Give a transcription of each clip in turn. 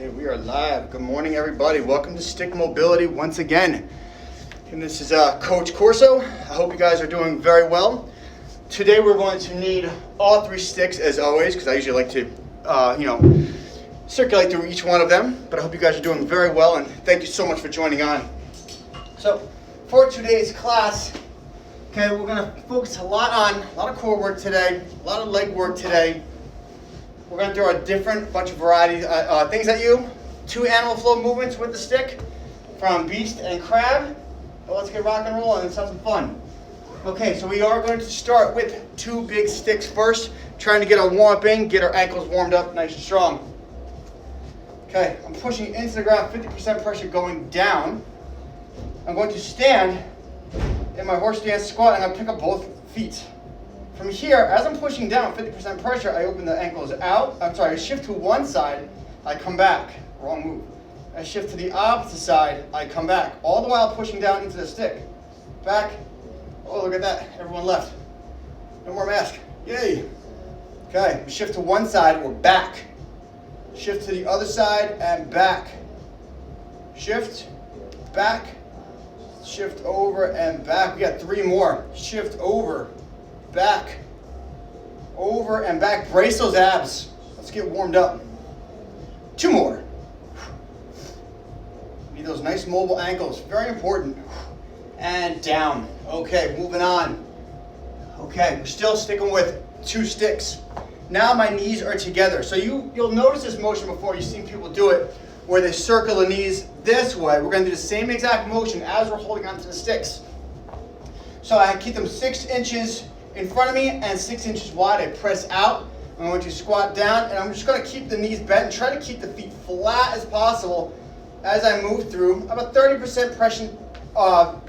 Okay, we are live. Good morning, everybody. Welcome to Stick Mobility once again. And this is Coach Corso. I hope you guys are doing very well. Today we're going to need all three sticks as always, because I usually like to, circulate through each one of them. But I hope you guys are doing very well, and thank you so much for joining on. So, for today's class, okay, we're going to focus a lot of core work today, a lot of leg work today. We're going to throw a different bunch of variety things at you. 2 animal flow movements with the stick from beast and crab. But let's get rock and roll and let's have some fun. Okay, so we are going to start with 2 big sticks first, trying to get our warm up in, get our ankles warmed up nice and strong. Okay, I'm pushing into the ground, 50% pressure going down. I'm going to stand in my horse stance squat and I'm going to pick up both feet. From here, as I'm pushing down 50% pressure, I open the ankles out. I shift to one side, I come back. Wrong move. I shift to the opposite side, I come back. All the while pushing down into the stick. Back. Oh, look at that. Everyone left. No more mask. Yay. Okay, we shift to one side, we're back. Shift to the other side and back. Shift, back, shift over and back. We got 3 more. Shift over. Back, over and back. Brace those abs. Let's get warmed up. 2 more. Need those nice mobile ankles. Very important. And down. Okay, moving on. Okay, we're still sticking with 2 sticks. Now my knees are together. So you'll notice this motion before. You've seen people do it where they circle the knees this way. We're going to do the same exact motion as we're holding onto the sticks. So I keep them 6 inches in front of me and 6 inches wide. I press out. I'm going to squat down and I'm just going to keep the knees bent and try to keep the feet flat as possible as I move through. About 30% pressure,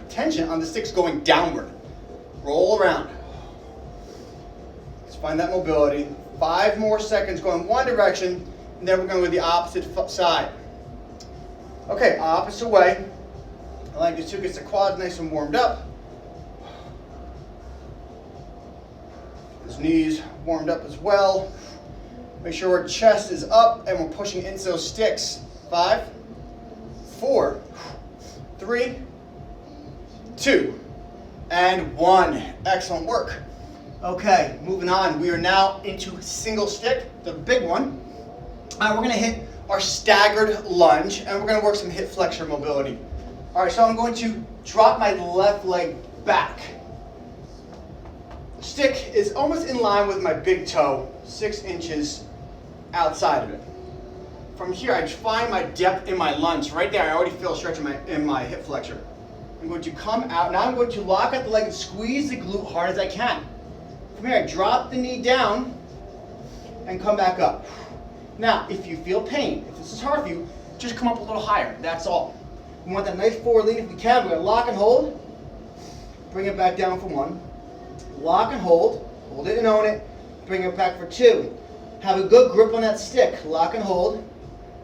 tension on the sticks going downward. Roll around. Let's find that mobility. 5 more seconds going one direction and then we're going to go the opposite side. Okay, opposite way. I like this too, gets the quads nice and warmed up. His knees warmed up as well. Make sure our chest is up and we're pushing into those sticks. 5, 4, 3, 2, and 1. Excellent work. Okay, moving on. We are now into single stick, the big one. We're going to hit our staggered lunge and we're going to work some hip flexor mobility. All right, so I'm going to drop my left leg back. Stick is almost in line with my big toe, 6 inches outside of it. From here, I find my depth in my lunge. Right there, I already feel a stretch in my hip flexor. I'm going to come out. Now I'm going to lock out the leg and squeeze the glute hard as I can. From here, I drop the knee down and come back up. Now, if you feel pain, if this is hard for you, just come up a little higher. That's all. We want that nice forward lean if we can. We're going to lock and hold. Bring it back down for 1. Lock and hold it and own it, bring it back for 2. Have a good grip on that stick, lock and hold,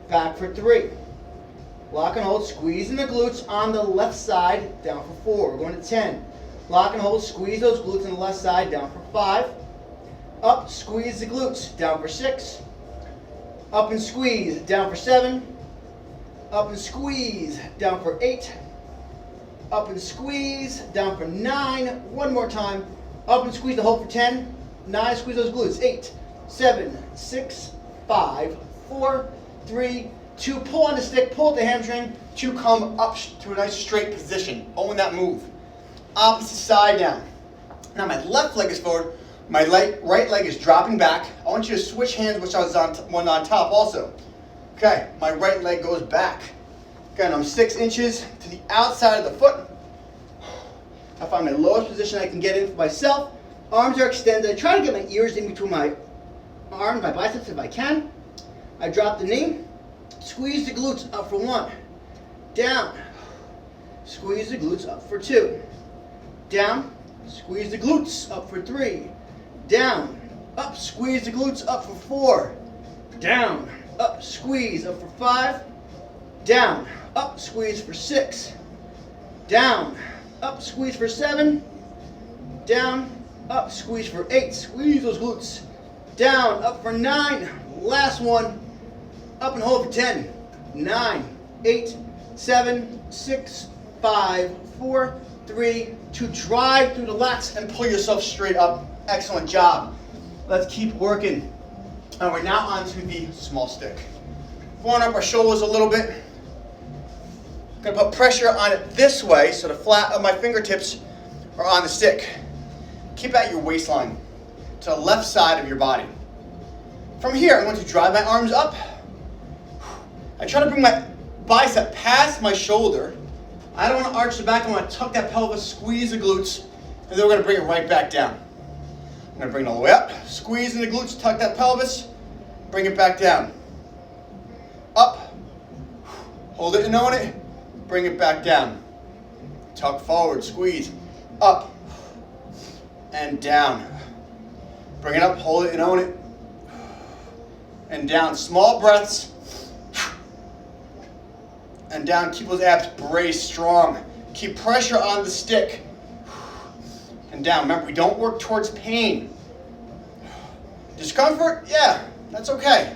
back for 3. Lock and hold, squeezing the glutes on the left side, down for 4. We're going to 10. Lock and hold, squeeze those glutes on the left side, down for 5. Up, squeeze the glutes, down for 6. Up and squeeze, down for 7. Up and squeeze, down for 8. Up and squeeze, down for 9. One more time. Up and squeeze the hold for 10. 9, squeeze those glutes. 8, 7, 6, 5, 4, 3, 2. Pull on the stick, pull at the hamstring. 2, come up to a nice straight position. Own that move. Opposite side now. Now my left leg is forward. My right leg is dropping back. I want you to switch hands, which I was on one on top also. Okay, my right leg goes back. Again, I'm 6 inches to the outside of the foot. I find my lowest position I can get in for myself. Arms are extended. I try to get my ears in between my arms, my biceps if I can. I drop the knee. Squeeze the glutes up for 1. Down. Squeeze the glutes up for 2. Down. Squeeze the glutes up for 3. Down. Up. Squeeze the glutes up for 4. Down. Up. Squeeze up for 5. Down. Up. Squeeze for 6. Down. Up, squeeze for 7, down, up, squeeze for 8, squeeze those glutes, down, up for 9, last one, up and hold for 10. 9, 8, 7, 6, 5, 4, 3, 2. Drive through the lats and pull yourself straight up. Excellent job. Let's keep working. And we're now onto the small stick. Throwing up our shoulders a little bit. I'm going to put pressure on it this way so the flat of my fingertips are on the stick. Keep at your waistline to the left side of your body. From here, I'm going to drive my arms up. I try to bring my bicep past my shoulder. I don't want to arch the back. I want to tuck that pelvis, squeeze the glutes, and then we're going to bring it right back down. I'm going to bring it all the way up, squeeze in the glutes, tuck that pelvis, bring it back down. Up, hold it and own it, bring it back down. Tuck forward, squeeze, up, and down. Bring it up, hold it and own it, and down. Small breaths, and down. Keep those abs braced strong. Keep pressure on the stick, and down. Remember, we don't work towards pain. Discomfort, yeah, that's okay.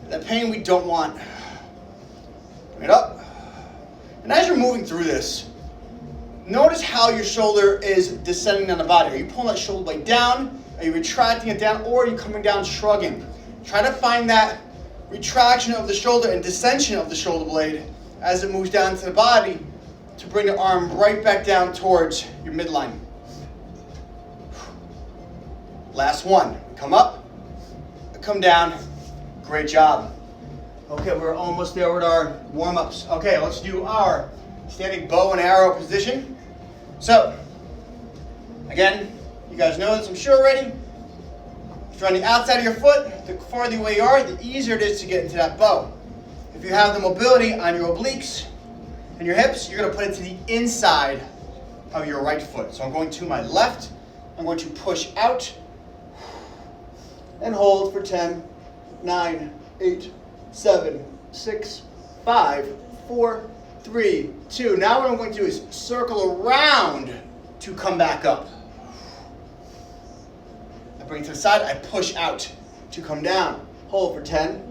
That pain we don't want. Bring it up. And as you're moving through this, notice how your shoulder is descending down the body. Are you pulling that shoulder blade down? Are you retracting it down? Or are you coming down shrugging? Try to find that retraction of the shoulder and descension of the shoulder blade as it moves down to the body to bring the arm right back down towards your midline. Last one. Come up, come down. Great job. Okay, we're almost there with our warm-ups. Okay, let's do our standing bow and arrow position. So, again, you guys know this, I'm sure already. If you're on the outside of your foot, the farther away you are, the easier it is to get into that bow. If you have the mobility on your obliques and your hips, you're going to put it to the inside of your right foot. So I'm going to my left. I'm going to push out and hold for 10, 9, 8, 7, 6, 5, 4, 3, 2. Now what I'm going to do is circle around to come back up. I bring it to the side, I push out to come down. Hold for 10,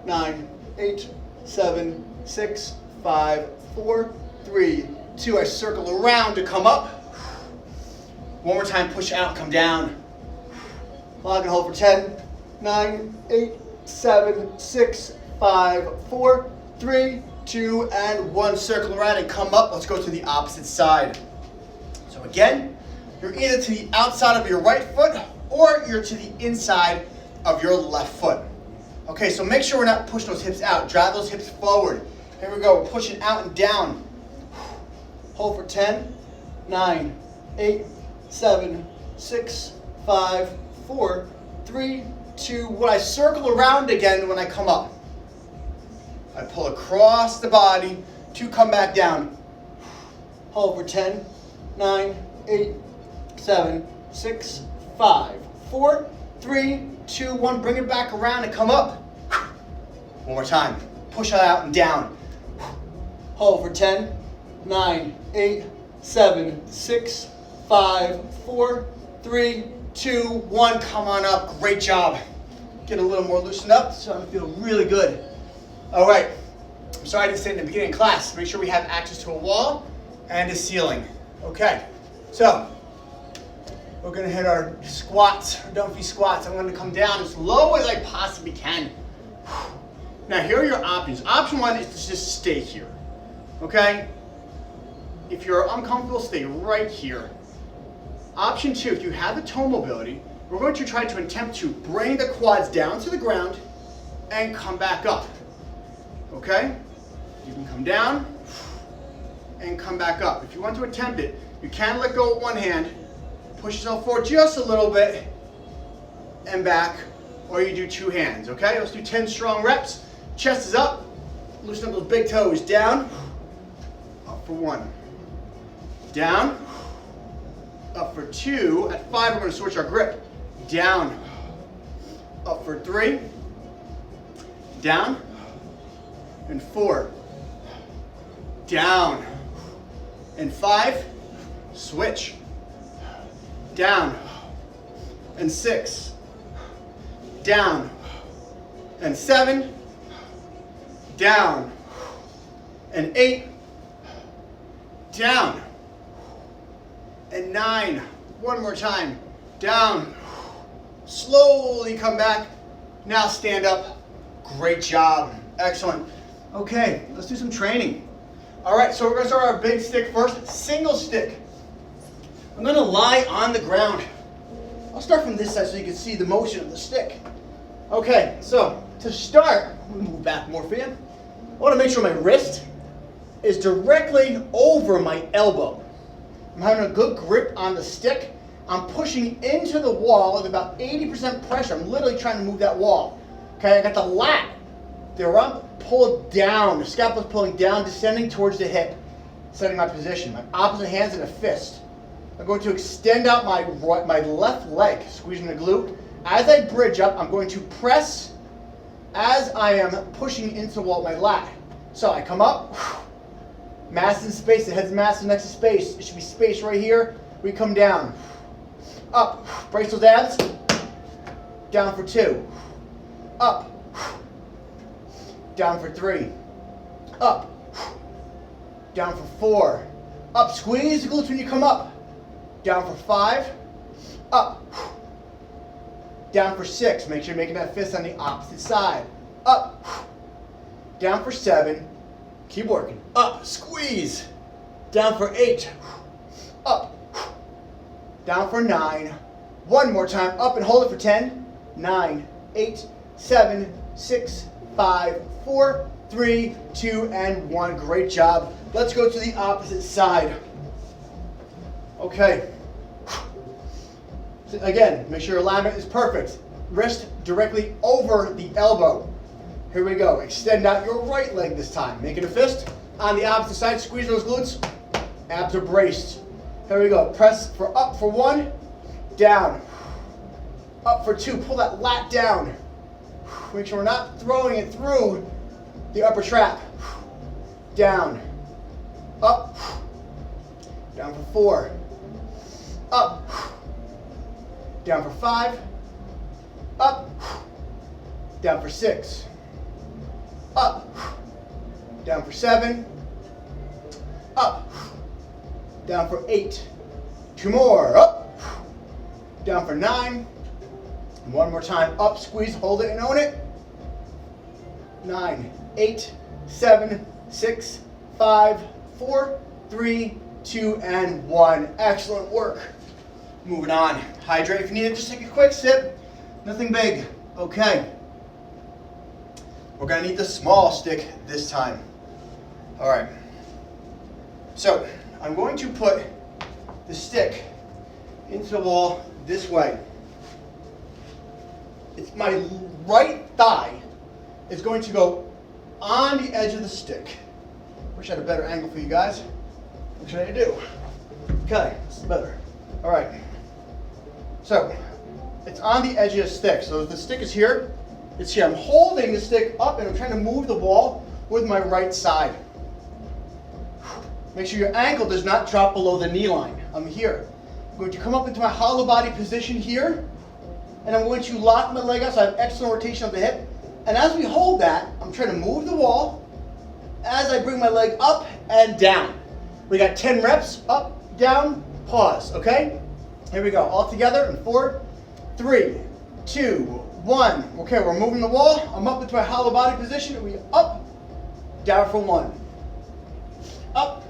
9, 8, 7, 6, 5, 4, 3, 2. I circle around to come up. One more time, push out, come down. Lock and hold for 10, 9, 8, 7, 6, 5, 4, 3, 2, and 1. Circle around and come up. Let's go to the opposite side. So again, you're either to the outside of your right foot or you're to the inside of your left foot. Okay, so make sure we're not pushing those hips out. Drive those hips forward. Here we go. We're pushing out and down. Hold for 10, 9, 8, 7, 6, 5, 4, 3, 2, 1. I circle around again when I come up. I pull across the body to come back down. Hold for 10, 9, 8, 7, 6, 5, 4, 3, 2, 1. Bring it back around and come up. One more time. Push it out and down. Hold for 10, 9, 8, 7, 6, 5, 4, 3, 2, 1. Come on up. Great job. Get a little more loosened up. Starting to feel really good. All right. I'm sorry I didn't say it in the beginning of class. Make sure we have access to a wall and a ceiling. Okay. So we're going to hit our squats, our Dumphy squats. I'm going to come down as low as I possibly can. Now here are your options. Option 1 is to just stay here. Okay? If you're uncomfortable, stay right here. Option 2, if you have the toe mobility, we're going to try to attempt to bring the quads down to the ground and come back up. Okay? You can come down and come back up. If you want to attempt it, you can let go with one hand, push yourself forward just a little bit and back, or you do two hands. Okay? Let's do 10 strong reps. Chest is up. Loosen up those big toes. Down. Up for 1. Down. Up for 2. At 5, we're going to switch our grip. Down. Up for 3. Down. And 4. Down. And 5. Switch. Down. And 6. Down. And 7. down, and 8, down, and 9. One more time, down, slowly come back. Now stand up. Great job. Excellent. Okay, let's do some training. All right, so we're going to start our big stick first. Single stick. I'm going to lie on the ground. I'll start from this side so you can see the motion of the stick. Okay, so to start, I'm going to move back more for you. I want to make sure my wrist is directly over my elbow. I'm having a good grip on the stick. I'm pushing into the wall with about 80% pressure. I'm literally trying to move that wall. Okay, I got the lat, the rump pulled down, the scapula's pulling down, descending towards the hip, setting my position. My opposite hand's in a fist. I'm going to extend out my left leg, squeezing the glute. As I bridge up, I'm going to press as I am pushing into the wall with my lat. So I come up, mass in space, the head's mass next to space. It should be space right here. We come down. Up, brace those abs, down for 2, up, down for 3, up, down for 4, up, squeeze the glutes when you come up, down for 5, up, down for 6, make sure you're making that fist on the opposite side, up, down for 7, keep working, up, squeeze, down for 8, up, down for 9, one more time, up and hold it for 10, 9, 8, 7, 6, 5, 4, 3, 2, and 1. Great job. Let's go to the opposite side. Okay. So again, make sure your alignment is perfect. Wrist directly over the elbow. Here we go. Extend out your right leg this time. Making a fist on the opposite side. Squeeze those glutes. Abs are braced. Here we go. Press for up for 1, down. Up for 2. Pull that lat down. Make sure we're not throwing it through the upper trap. Down. Up. Down for 4. Up. Down for 5. Up. Down for 6. Up. Down for 7. Up. Down for 8. 2 more. Up. Down for 9. One more time. Up, squeeze, hold it and own it. 9, 8, 7, 6, 5, 4, 3, 2, and 1. Excellent work. Moving on. Hydrate if you need it. Just take a quick sip. Nothing big. Okay. We're going to need the small stick this time. All right. So, I'm going to put the stick into the wall this way. It's my right thigh is going to go on the edge of the stick. Wish I had a better angle for you guys. What should I do? Okay, this is better. All right. So, it's on the edge of the stick. So if the stick is here, it's here. I'm holding the stick up and I'm trying to move the wall with my right side. Make sure your ankle does not drop below the knee line. I'm here. I'm going to come up into my hollow body position here, and I'm going to lock my leg out so I have external rotation of the hip. And as we hold that, I'm trying to move the wall as I bring my leg up and down. We got 10 reps, up, down, pause, okay? Here we go, all together in 4, 3, 2, 1. Okay, we're moving the wall. I'm up into my hollow body position. We up, down for 1. Up,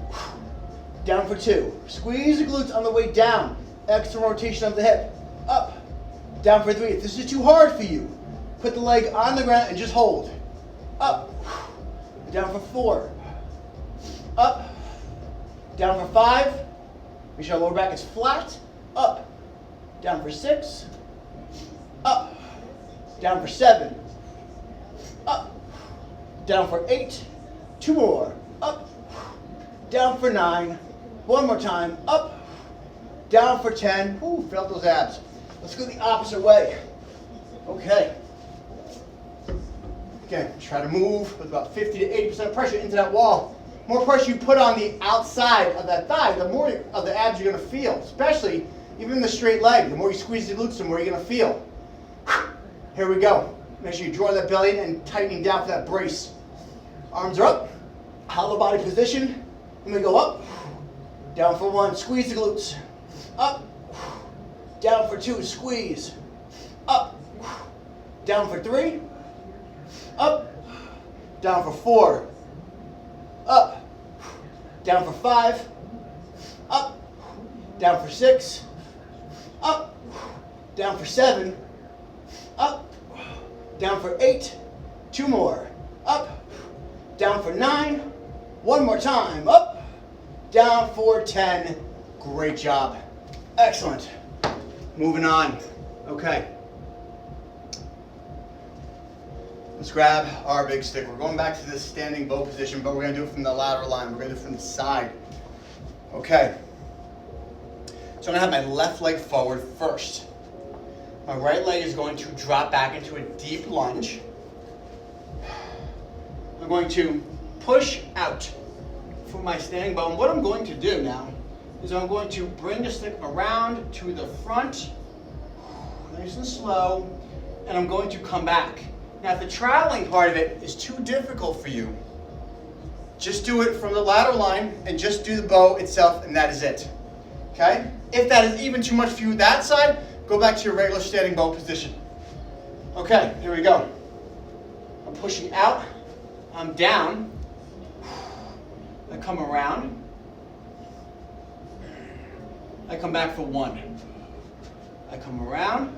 down for 2. Squeeze the glutes on the way down. External rotation of the hip. Up, down for 3. If this is too hard for you, put the leg on the ground and just hold. Up, down for 4. Up, down for 5. Make sure our lower back is flat. Up, down for 6. Up, down for 7. Up, down for 8. 2 more. Up, down for 9. One more time. Up, down for 10. Ooh, felt those abs. Let's go the opposite way. Okay. Again, try to move with about 50 to 80% pressure into that wall. More pressure you put on the outside of that thigh, the more of the abs you're going to feel. Especially, even the straight leg. The more you squeeze the glutes, the more you're going to feel. Here we go. Make sure you draw that belly in and tightening down for that brace. Arms are up, hollow body position. I'm gonna go up, down for 1, squeeze the glutes. Up, down for 2, squeeze. Up, down for 3. Up, down for 4. Up, down for 5. Up, down for 6. Up, down for 7. Up, down for 8. 2 more. Up, down for 9. 1 more time. Up, down for 10. Great job. Excellent. Moving on. Okay. Let's grab our big stick. We're going back to this standing bow position, but we're going to do it from the lateral line. We're going to do it from the side. Okay. So I'm going to have my left leg forward first. My right leg is going to drop back into a deep lunge. I'm going to push out for my standing bow. And what I'm going to do now is I'm going to bring the stick around to the front, nice and slow, and I'm going to come back. Now, if the traveling part of it is too difficult for you, just do it from the lateral line and just do the bow itself, and that is it. Okay? If that is even too much for you that side, go back to your regular standing bow position. Okay, here we go. I'm pushing out, I'm down, I come around, I come back for 1. I come around,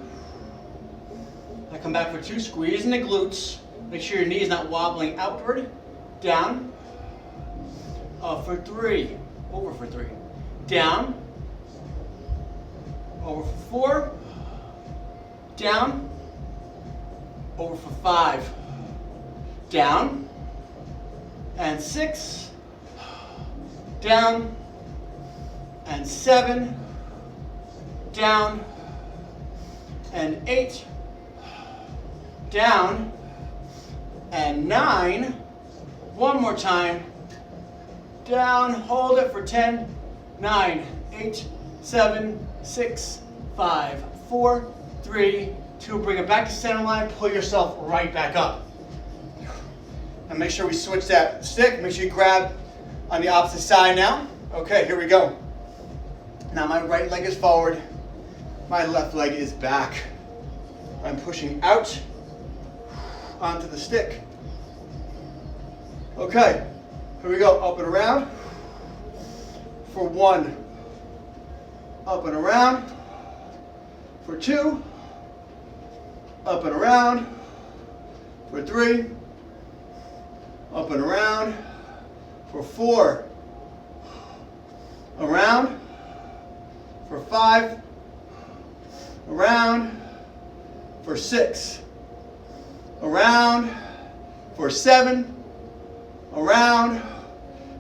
I come back for 2, squeezing the glutes. Make sure your knee is not wobbling outward. Down. For 3. Over for 3. Down. Over for 4. Down. Over for 5. Down. And 6. Down. And 7. Down. And 8. Down, and 9. 1 more time. Down, hold it for 10, 9, 8, 7, 6, 5, 4, 3, 2. Bring it back to center line, pull yourself right back up. And make sure we switch that stick. Make sure you grab on the opposite side now. Okay, here we go. Now my right leg is forward, my left leg is back. I'm pushing out onto the stick. Okay, here we go, up and around. For 1, up and around. For 2, up and around. For 3, up and around. For 4, around. For 5, around. For 6, around. For 7, around.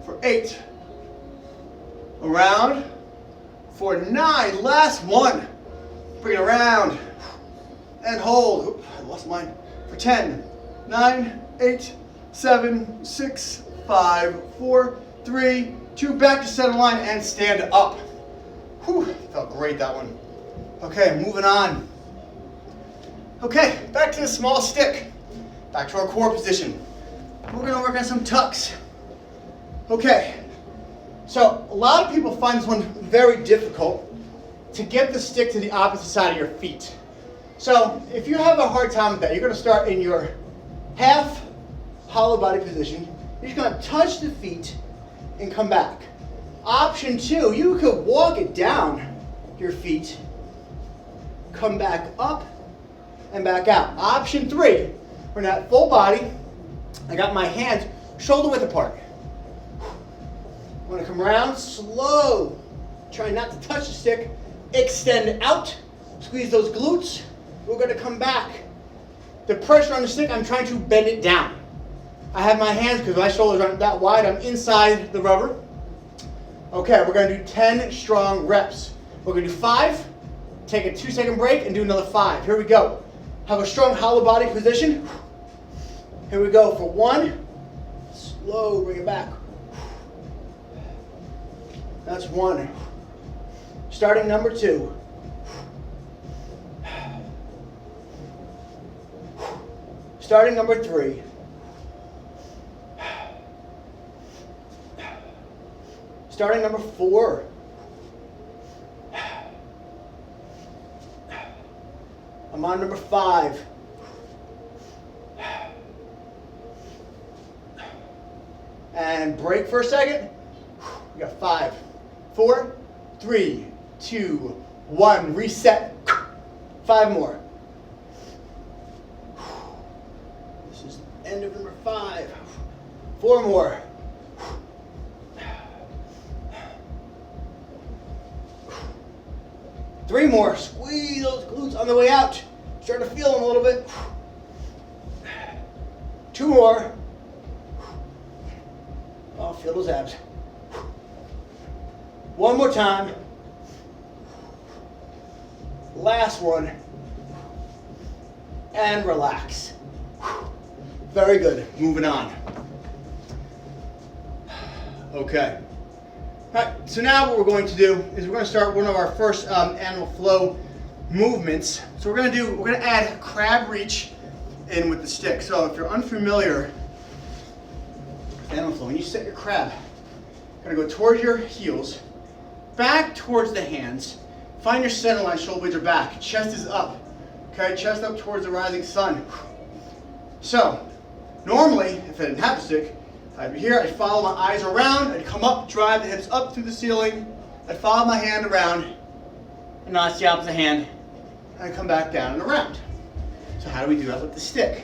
For 8, around. For 9, last one. Bring it around and hold. Oop, I lost mine. For 10, 9, 8, 7, 6, 5, 4, 3, 2. Back to center line and stand up. Whew, felt great that one. Okay, moving on. Okay, back to the small stick. Back to our core position. We're going to work on some tucks. Okay, so a lot of people find this one very difficult to get the stick to the opposite side of your feet. So if you have a hard time with that, you're going to start in your half hollow body position. You're just going to touch the feet and come back. Option 2, you could walk it down your feet, come back up and back out. Option 3, we're not full body. I got my hands shoulder width apart. I'm going to come around slow. Try not to touch the stick. Extend out. Squeeze those glutes. We're going to come back. The pressure on the stick, I'm trying to bend it down. I have my hands, because my shoulders aren't that wide, I'm inside the rubber. Okay, we're going to do 10 strong reps. We're going to do 5. Take a 2-second break and do another 5. Here we go. Have a strong hollow body position. Here we go for 1. Slow, bring it back. That's 1. Starting number 2. Starting number 3. Starting number 4. I'm on number 5. And break for a second. We got 5, 4, 3, 2, 1. Reset. 5 more. This is the end of number 5. 4 more. 3 more. Squeeze those glutes on the way out. Start to feel them a little bit. 2 more. Oh, feel those abs. 1 more time. Last one. And relax. Very good. Moving on. Okay. All right, so now what we're going to do is we're going to start one of our first animal flow movements. So we're going to add crab reach in with the stick. So if you're unfamiliar with animal flow, when you set your crab, you're going to go towards your heels, back towards the hands, find your center line, shoulder blades are back, chest is up, okay, chest up towards the rising sun. So normally, if I didn't have the stick, I'd be here, I'd follow my eyes around, I'd come up, drive the hips up through the ceiling, I'd follow my hand around, and now it's the opposite hand, and I come back down and around. So how do we do that with the stick?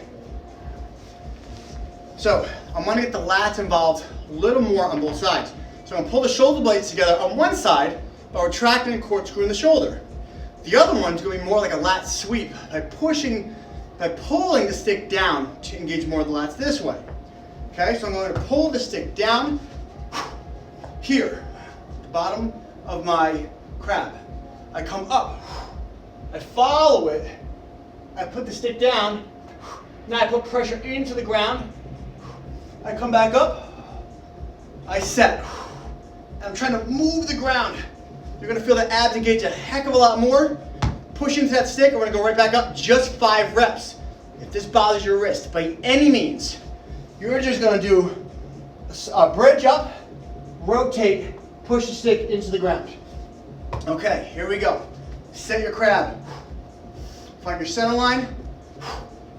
So I'm going to get the lats involved a little more on both sides. So I'm going to pull the shoulder blades together on one side by retracting and corkscrewing the shoulder. The other one's going to be more like a lat sweep by pulling the stick down to engage more of the lats this way. Okay, so I'm going to pull the stick down here, the bottom of my crab. I come up, I follow it, I put the stick down, now I put pressure into the ground, I come back up, I set. And I'm trying to move the ground. You're going to feel the abs engage a heck of a lot more. Push into that stick, we're going to go right back up, just 5 reps. If this bothers your wrist, by any means, you're just going to do a bridge up, rotate, push the stick into the ground. Okay, here we go. Set your crab. Find your center line.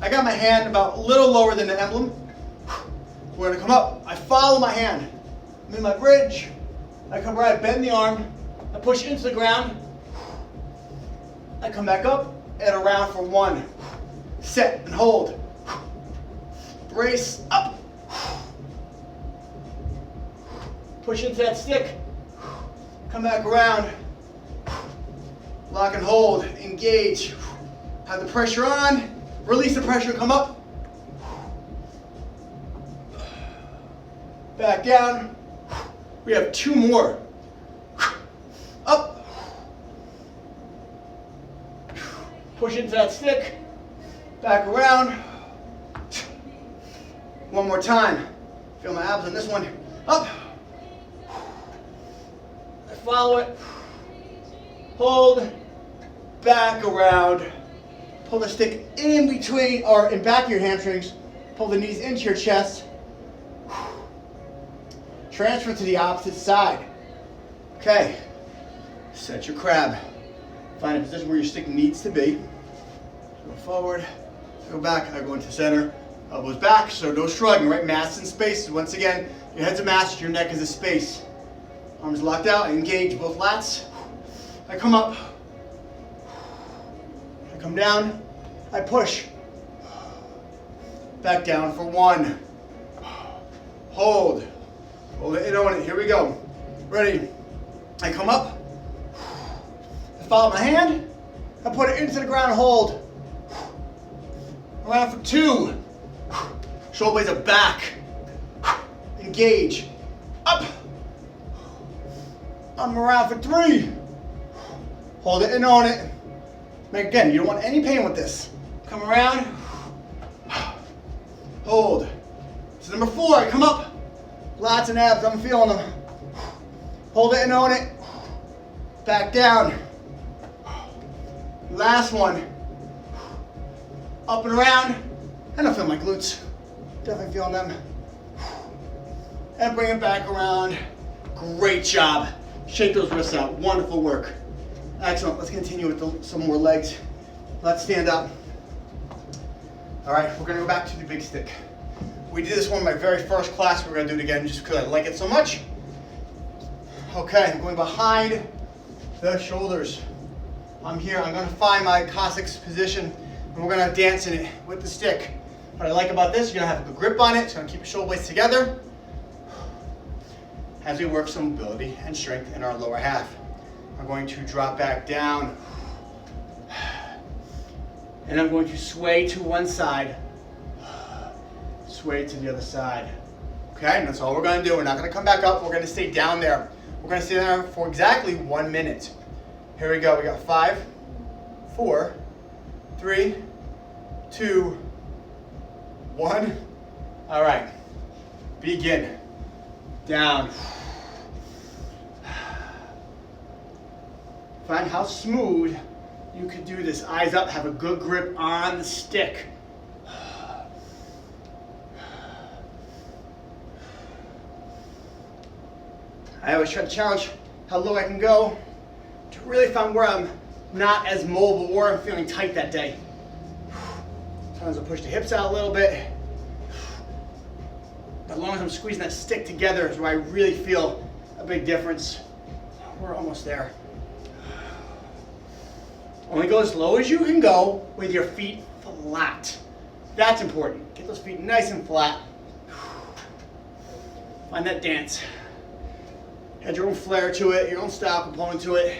I got my hand about a little lower than the emblem. We're going to come up. I follow my hand. I'm in my bridge. I come right, bend the arm. I push into the ground. I come back up and around for 1. Set and hold. Brace up. Push into that stick. Come back around. Lock and hold. Engage. Have the pressure on. Release the pressure. Come up. Back down. We have 2 more. Up. Push into that stick. Back around. 1 more time. Feel my abs on this one. Up. I follow it. Hold. Back around. Pull the stick in between or in back of your hamstrings. Pull the knees into your chest. Transfer to the opposite side. Okay. Set your crab. Find a position where your stick needs to be. Go forward. Go back. I go into center. Elbows back, so no shrugging, right? Mass in space. Once again, your head's a mass, your neck is a space. Arms locked out. I engage both lats. I come up. I come down. I push. Back down for 1. Hold. Hold it in on it. Here we go. Ready? I come up. I follow my hand. I put it into the ground. Hold. Around for 2. Shoulder blades are back. Engage. Up. I'm around for 3. Hold it in on it. Again, you don't want any pain with this. Come around. Hold. This is number 4. I come up. Lats and abs, I'm feeling them. Hold it and own it. Back down. Last one. Up and around. And I feel my glutes. Definitely feeling them. And bring it back around. Great job. Shake those wrists out. Wonderful work. Excellent. Let's continue with some more legs. Let's stand up. All right, we're going to go back to the big stick. We did this one in my very first class. We're going to do it again just because I like it so much. Okay, I'm going behind the shoulders. I'm here. I'm going to find my Cossack's position, and we're going to dance in it with the stick. What I like about this, you're going to have a good grip on it. It's going to keep your shoulder blades together as we work some mobility and strength in our lower half. I'm going to drop back down, and I'm going to sway to one side, sway to the other side. Okay, and that's all we're going to do. We're not going to come back up. We're going to stay down there. We're going to stay there for exactly 1 minute. Here we go. We got 5, 4, 3, 2, 1. All right. Begin. Down. Find how smooth you can do this. Eyes up. Have a good grip on the stick. I always try to challenge how low I can go to really find where I'm not as mobile or I'm feeling tight that day. Sometimes I'll push the hips out a little bit. As long as I'm squeezing that stick together is where I really feel a big difference. We're almost there. Only go as low as you can go with your feet flat. That's important. Get those feet nice and flat. Find that dance. Add your own flair to it, your own style component to it.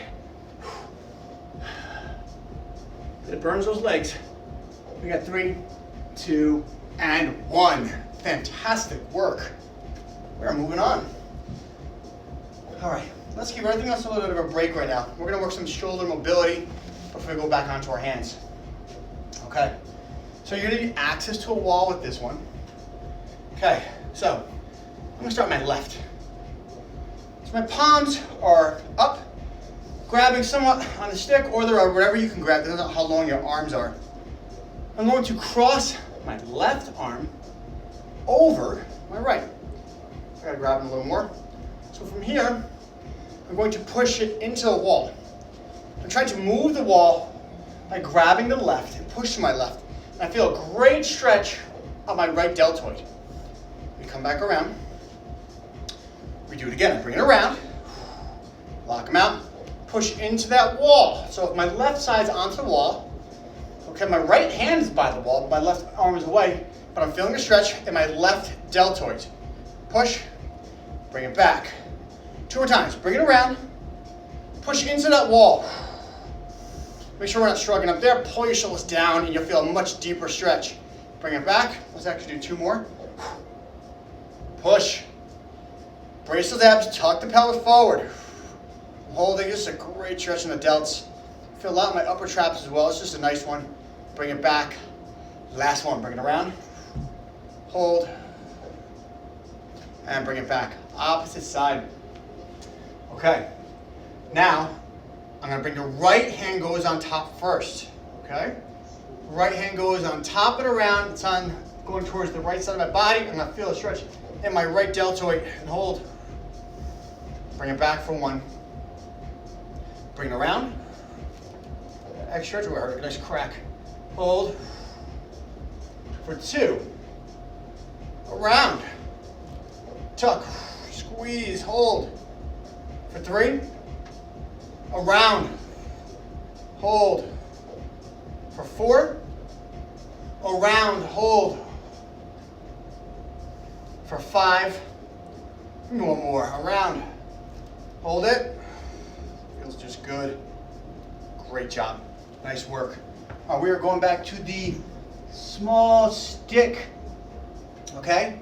It burns those legs. We got 3, 2, and 1. Fantastic work. We're moving on. All right, let's give everything else a little bit of a break right now. We're gonna work some shoulder mobility before we go back onto our hands. Okay, so you're gonna need access to a wall with this one. Okay, so I'm gonna start with my left. So my palms are up, grabbing somewhat on the stick, or they're wherever you can grab, depending on how long your arms are. I'm going to cross my left arm over my right. I gotta grab it a little more. So from here, I'm going to push it into the wall. I'm trying to move the wall by grabbing the left and push to my left. And I feel a great stretch of my right deltoid. We come back around. We do it again. I bring it around, lock them out, push into that wall. So if my left side's onto the wall, okay, my right hand is by the wall, my left arm is away, but I'm feeling a stretch in my left deltoid. Push, bring it back. 2 more times. Bring it around, push into that wall. Make sure we're not shrugging up there. Pull your shoulders down and you'll feel a much deeper stretch. Bring it back. Let's actually do 2 more. Push. Brace those abs, tuck the pelvis forward. I'm holding, just a great stretch in the delts. Feel a lot in my upper traps as well. It's just a nice one. Bring it back. Last one, bring it around. Hold. And bring it back. Opposite side. Okay. Now, I'm gonna bring the right hand goes on top first. Okay? Right hand goes on top and around. It's on going towards the right side of my body. I'm gonna feel a stretch in my right deltoid and hold. Bring it back for 1. Bring it around. Extra stretch, we heard a nice crack. Hold. For 2. Around. Tuck. Squeeze. Hold. For 3. Around. Hold. For 4. Around. Hold. For 5. 1 more. Around. Hold it. Feels just good. Great job. Nice work. We are going back to the small stick. Okay?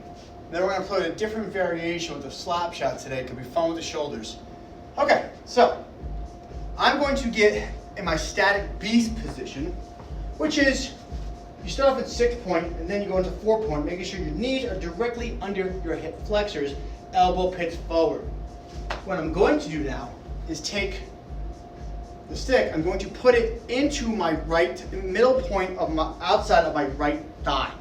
Then we're going to play a different variation with the slap shot today. It could be fun with the shoulders. Okay, so I'm going to get in my static beast position, which is you start off at 6 point and then you go into 4 point, making sure your knees are directly under your hip flexors, elbow pits forward. What I'm going to do now is take the stick, I'm going to put it into my right middle point of my outside of my right thigh.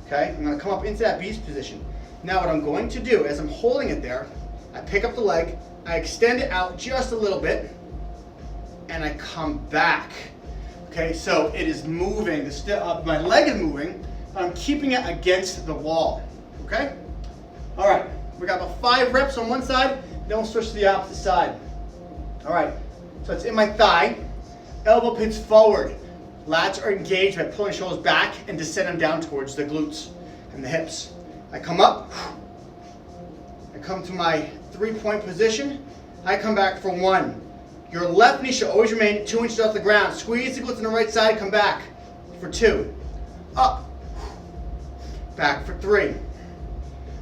Okay, I'm going to come up into that beast position. Now what I'm going to do as I'm holding it there, I pick up the leg, I extend it out just a little bit, and I come back. Okay, so it is moving, my leg is moving, but I'm keeping it against the wall. Okay? All right, we got about 5 reps on one side, then we'll switch to the opposite side. All right, so it's in my thigh, elbow pits forward. Lats are engaged by pulling shoulders back and descend them down towards the glutes and the hips. I come up, I come to my 3-point position, I come back for 1. Your left knee should always remain 2 inches off the ground. Squeeze the glutes on the right side, come back for 2. Up, back for 3.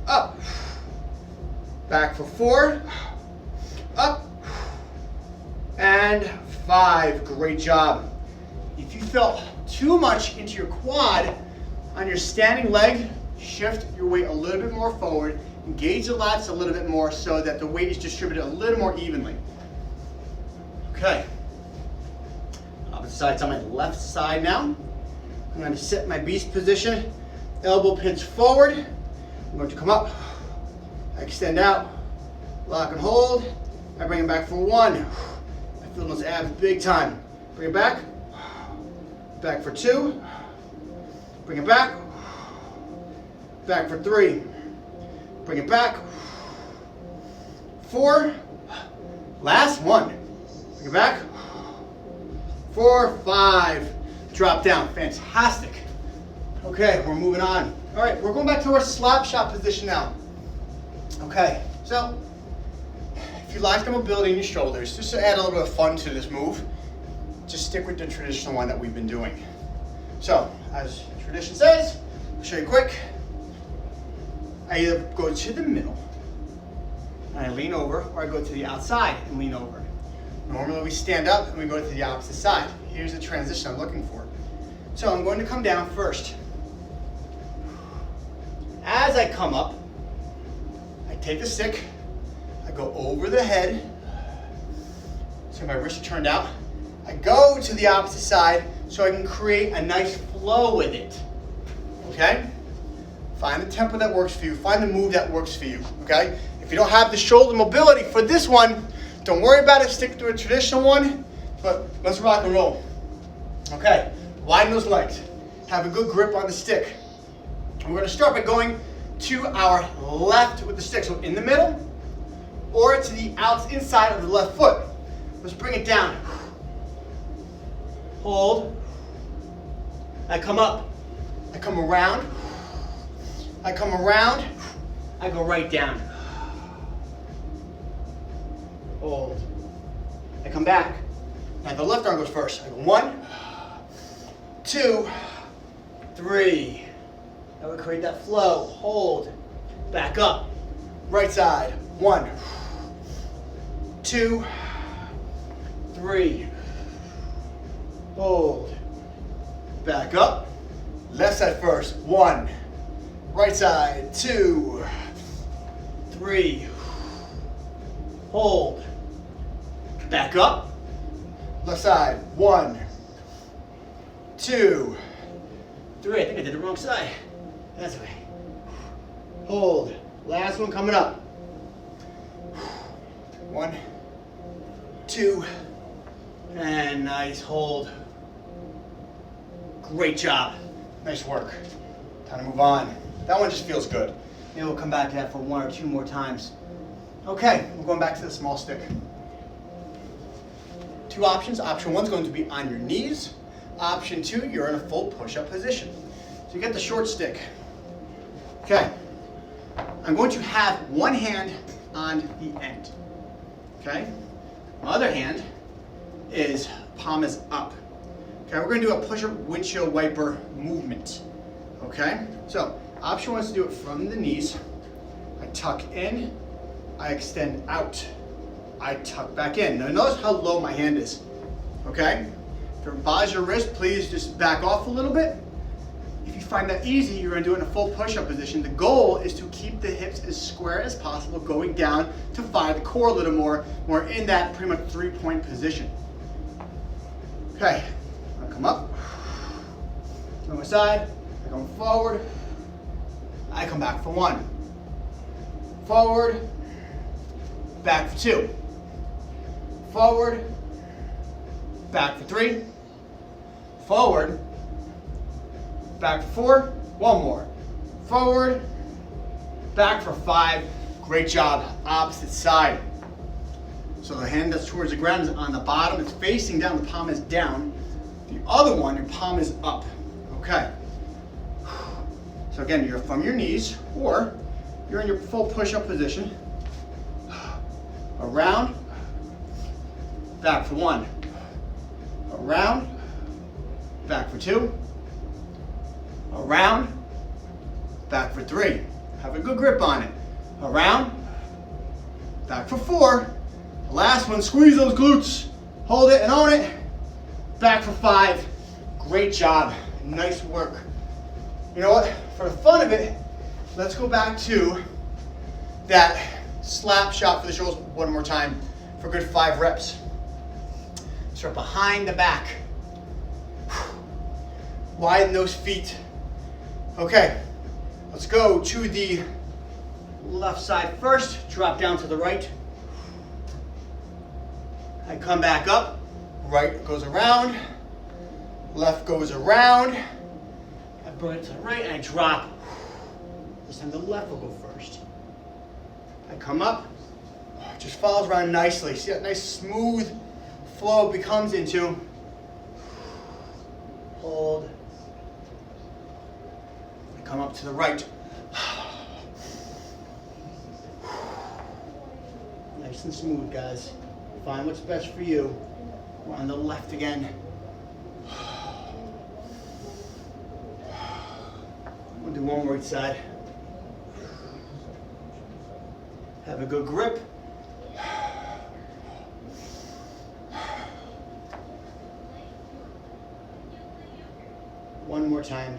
Up, back for 4. Up, and 5. Great job. If you felt too much into your quad, on your standing leg, shift your weight a little bit more forward, engage the lats a little bit more so that the weight is distributed a little more evenly. Okay. Opposite side's on my left side now. I'm going to sit my beast position, elbow pins forward. I'm going to come up, I extend out, lock and hold. I bring it back for 1. I feel those abs big time. Bring it back. Back for 2. Bring it back. Back for 3. Bring it back. 4. Last 1. Bring it back. 4, 5. Drop down. Fantastic. Okay, we're moving on. All right, we're going back to our slap shot position now. Okay, so if you lack the mobility in your shoulders, just to add a little bit of fun to this move, just stick with the traditional one that we've been doing. So, as tradition says, I'll show you quick. I either go to the middle and I lean over, or I go to the outside and lean over. Normally we stand up and we go to the opposite side. Here's the transition I'm looking for. So I'm going to come down first. As I come up, I take the stick, I go over the head, so my wrists are turned out. I go to the opposite side so I can create a nice flow with it, okay? Find the tempo that works for you. Find the move that works for you, okay? If you don't have the shoulder mobility for this one, don't worry about it. Stick to a traditional one, but let's rock and roll. Okay, widen those legs. Have a good grip on the stick. We're going to start by going to our left with the stick. So in the middle or to the inside of the left foot. Let's bring it down. Hold. I come up. I come around. I come around. I go right down. Hold. I come back. Now the left arm goes first. I go 1, 2, 3. That would create that flow. Hold. Back up. Right side. 1, 2, 3. Hold. Back up. Left side first. 1. Right side. 2, 3. Hold. Back up. Left side. 1, 2, 3. I think I did the wrong side. That's okay. Hold. Last one coming up. 1, 2, and nice hold. Great job. Nice work. Time to move on. That one just feels good. Maybe we'll come back to that for 1 or 2 more times. Okay, we're going back to the small stick. 2 options. Option 1 is going to be on your knees. Option 2, you're in a full push-up position. So you get the short stick. Okay. I'm going to have one hand on the end. Okay? My other hand is palm is up. Okay, we're going to do a push-up windshield wiper movement. Okay? So, option 1 is to do it from the knees. I tuck in, I extend out, I tuck back in. Now notice how low my hand is. Okay? If it bothers your wrist, please just back off a little bit. If you find that easy, you're going to do it in a full push-up position. The goal is to keep the hips as square as possible, going down to fire the core a little more. We're in that pretty much 3-point position. Okay, I come up, on my side, I come forward, I come back for 1. Forward, back for 2. Forward, back for 3. Forward, back for 4. One more. Forward, back for 5. Great job. Opposite side. So the hand that's towards the ground is on the bottom. It's facing down. The palm is down. The other one, your palm is up. Okay. So again, you're from your knees, or you're in your full push-up position. Around, back for 1. Around, back for 2. Around, back for 3. Have a good grip on it. Around, back for 4. Last one, squeeze those glutes. Hold it and own it. Back for 5. Great job. Nice work. You know what? For the fun of it, let's go back to that slap shot for the shoulders one more time for a good 5 reps. Start behind the back. Widen those feet. Okay, let's go to the left side first. Drop down to the right. I come back up. Right goes around. Left goes around. I bring it to the right and I drop. This time the left will go first. I come up. Just follows around nicely. See that nice smooth flow it becomes into. Hold. I come up to the right. Nice and smooth, guys. Find what's best for you. We're on the left again. We'll do one more each side. Have a good grip. One more time.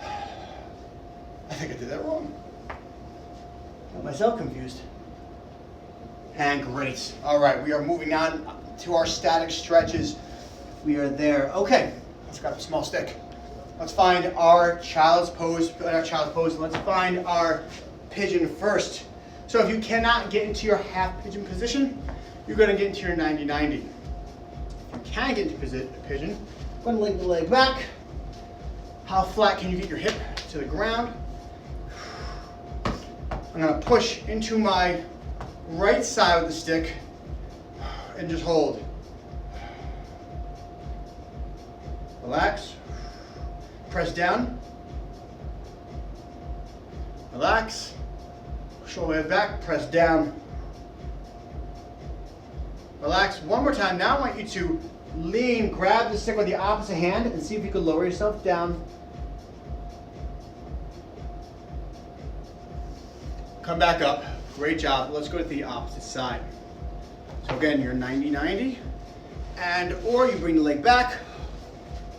I think I did that wrong. Got myself confused. And great. All right, we are moving on to our static stretches. We are there. Okay, let's grab a small stick. Let's find our child's pose. Let's find our pigeon first. So if you cannot get into your half pigeon position, you're going to get into your 90-90. If you can get into pigeon, I'm going to link the leg back. How flat can you get your hip to the ground? I'm going to push into my right side of the stick and just hold. Relax. Press down. Relax. Shoulder back. Press down. Relax. One more time. Now I want you to lean, grab the stick with the opposite hand and see if you can lower yourself down. Come back up. Great job. Let's go to the opposite side. So again, you're 90-90, and or you bring the leg back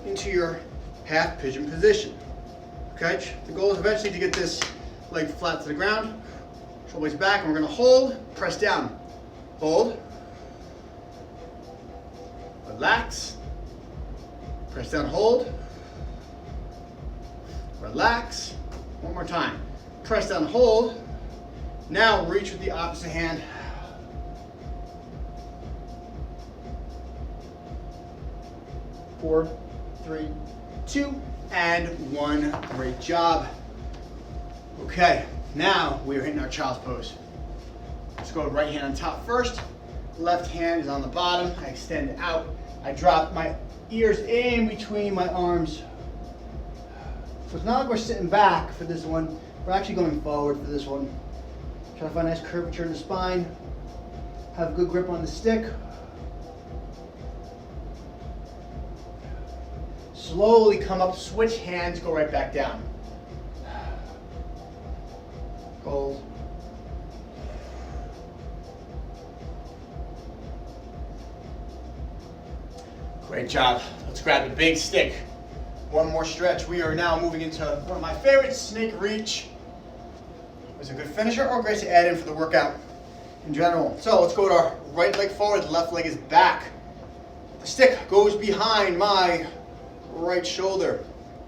into your half pigeon position. Okay, the goal is eventually to get this leg flat to the ground. Shoulders back, and we're going to hold, press down. Hold. Relax. Press down, hold. Relax. One more time. Press down, hold. Now reach with the opposite hand. Four, 3, 2, and 1. Great job. Okay, now we are hitting our child's pose. Let's go right hand on top first. Left hand is on the bottom. I extend out. I drop my ears in between my arms. So it's not like we're sitting back for this one. We're actually going forward for this one. Try to find a nice curvature in the spine. Have a good grip on the stick. Slowly come up, switch hands, go right back down. Hold. Great job. Let's grab a big stick. One more stretch. We are now moving into one of my favorites, snake reach. It was a good finisher or great to add in for the workout in general. So let's go to our right leg forward, the left leg is back. The stick goes behind my right shoulder.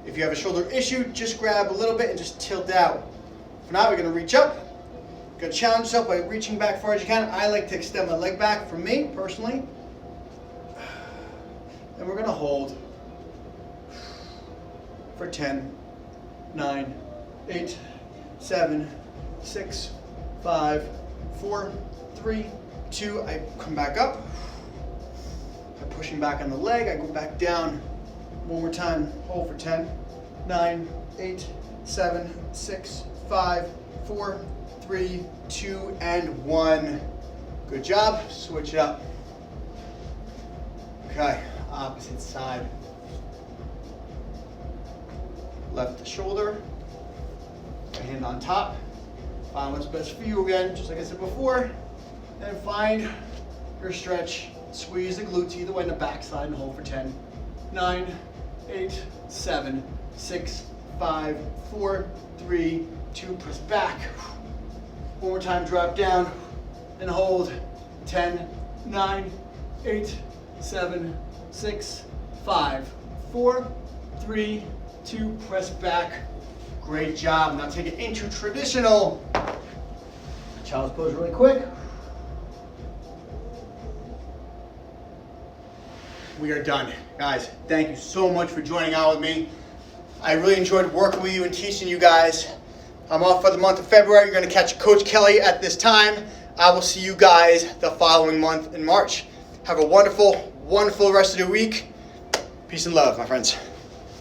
If you have a shoulder issue, just grab a little bit and just tilt out. For now, we're going to reach up Gonna challenge yourself by reaching back as far as you can. I like to extend my leg back for me, personally. And we're gonna hold for 10, 9, 8, 7, 6, 5, 4, 3, 2. I come back up. I'm pushing back on the leg. I go back down. One more time. Hold for 10, 9, 8, 7, 6, 5, 4, 3, 2, and 1. Good job. Switch it up. Okay, opposite side. Left shoulder, right hand on top. Find what's best for you again, just like I said before. And find your stretch. Squeeze the glutes either way in the back side and hold for 10, 9, 8, 7, 6, 5, 4, 3, 2. Press back. One more time, drop down and hold. 10, 9, 8, 7, 6, 5, 4, 3, 2. Press back. Great job. Now take it into traditional child's pose really quick. We are done. Guys, thank you so much for joining out with me. I really enjoyed working with you and teaching you guys. I'm off for the month of February. You're going to catch Coach Kelly at this time. I will see you guys the following month in March. Have a wonderful, wonderful rest of the week. Peace and love, my friends.